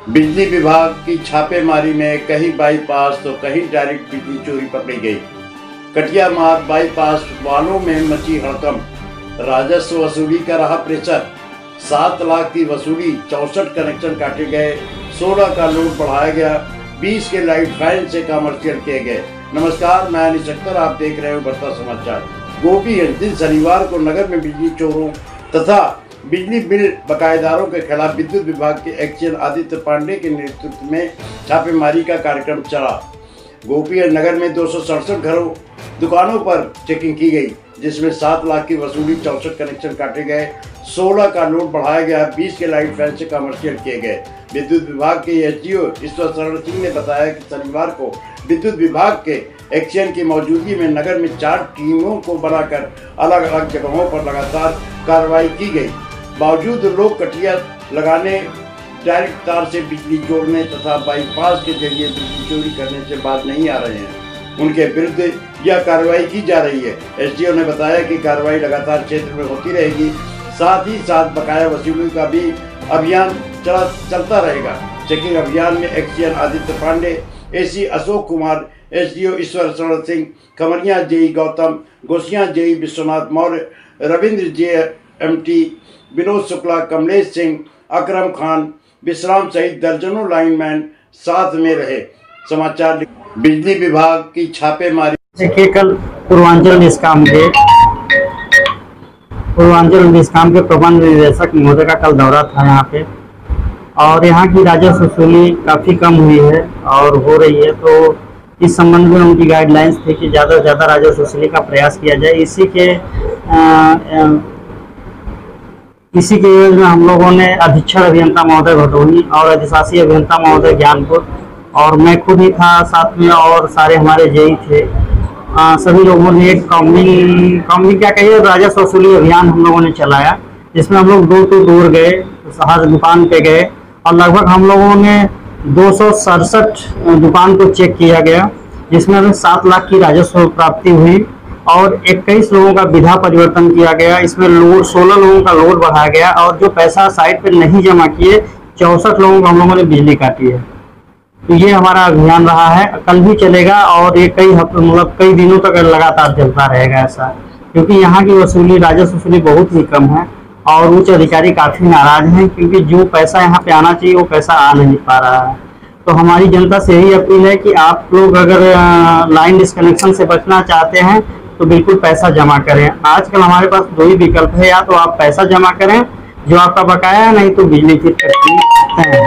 बिजली विभाग की छापेमारी में कहीं बाईपास तो कहीं डायरेक्ट बिजली चोरी पकड़ी गई। कटिया मार्ग बाईपास वालों में मची हड़कंप, राजस्व वसूली का रहा प्रेशर। 7 लाख की वसूली, 64 कनेक्शन काटे गए, 16 का लोड बढ़ाया गया, 20 के लाइट फैन से कमर्शियल किए गए। नमस्कार, मैं अनिश अख्तर, आप देख रहे हो बढ़ता समाचार। गोपीगंज दिन शनिवार को नगर में बिजली चोरों तथा बिजली बिल बकायेदारों के खिलाफ विद्युत विभाग के एक्शन आदित्य पांडे के नेतृत्व में छापेमारी का कार्यक्रम चला। गोपीगंज नगर में 267 घरों दुकानों पर चेकिंग की गई, जिसमें 7 लाख की वसूली, 64 कनेक्शन काटे गए, 16 का लोड बढ़ाया गया, 20 के लाइट फैन से कमर्शियल किए गए। विद्युत विभाग के एसडीओ ईश्वर शरण सिंह ने बताया कि शनिवार को विद्युत विभाग के एक्शन की मौजूदगी में नगर में 4 टीमों को बनाकर अलग अलग जगहों पर लगातार कार्रवाई की गई। बावजूद लोग कटिया लगाने, डायरेक्ट तार से बिजली जोड़ने तथा बाईपास के जरिए बिजली चोरी करने से बाज नहीं आ रहे हैं। उनके विरुद्ध यह कार्रवाई की जा रही है। एसडीओ ने बताया कि कार्रवाई लगातार क्षेत्र में होती रहेगी, साथ ही साथ बकाया वसूली का भी अभियान चलता रहेगा। चेकिंग अभियान में XEN Aditya Pandey, AC Ashok Kumar, SDO Ishwar Sharan Singh, Khamaria JE Gautam, Gosiyan JE Vishwanath Maurya, Ravindra JMT, Vinod Shukla, Kamlesh Singh, Akram Khan, Vishram सहित दर्जनों लाइनमैन साथ में रहे। समाचार। बिजली विभाग की छापेमारी के कल पूर्वांचल निष्काम के प्रबंध निदेशक महोदय का कल दौरा था यहाँ पे, और यहाँ की राजस्व वसूली काफ़ी कम हुई है और हो रही है। तो इस संबंध में उनकी गाइडलाइंस थी कि ज़्यादा से ज़्यादा राजस्व वसूली का प्रयास किया जाए। इसी के एवज में हम लोगों ने अधीक्षण अभियंता महोदय भदोही और अधिशासी अभियंता महोदय ज्ञानपुर और मैं खुद ही था साथ में, और सारे हमारे जेई थे, सभी लोगों ने एक कॉम्बिंग क्या कहिए राजस्व वसूली अभियान हम लोगों ने चलाया, जिसमें हम लोग डोर टू डोर गए, हर दुकान पे गए और लगभग हम लोगों ने 267 दुकान को चेक किया गया, जिसमें हमें 7 लाख की राजस्व प्राप्ति हुई और 21 लोगों का विधा परिवर्तन किया गया। इसमें लोड 16 लोगों का लोड बढ़ाया गया और जो पैसा साइट पे नहीं जमा किए 64 लोगों को हम लोगों ने बिजली काटी है। तो ये हमारा अभियान रहा है, कल भी चलेगा और ये कई हफ्ते मतलब कई दिनों तक लगातार चलता रहेगा ऐसा, क्योंकि यहाँ की वसूली राजस्व वसूली बहुत ही कम है और उच्च अधिकारी काफ़ी नाराज हैं, क्योंकि जो पैसा यहाँ पे आना चाहिए वो पैसा आ नहीं पा रहा है। तो हमारी जनता से यही अपील है कि आप लोग अगर लाइन डिस्कनेक्शन से बचना चाहते हैं तो बिल्कुल पैसा जमा करें। आजकल हमारे पास 2 ही विकल्प है, या तो आप पैसा जमा करें जो आपका बकाया है, नहीं तो बिजली की कटौती है।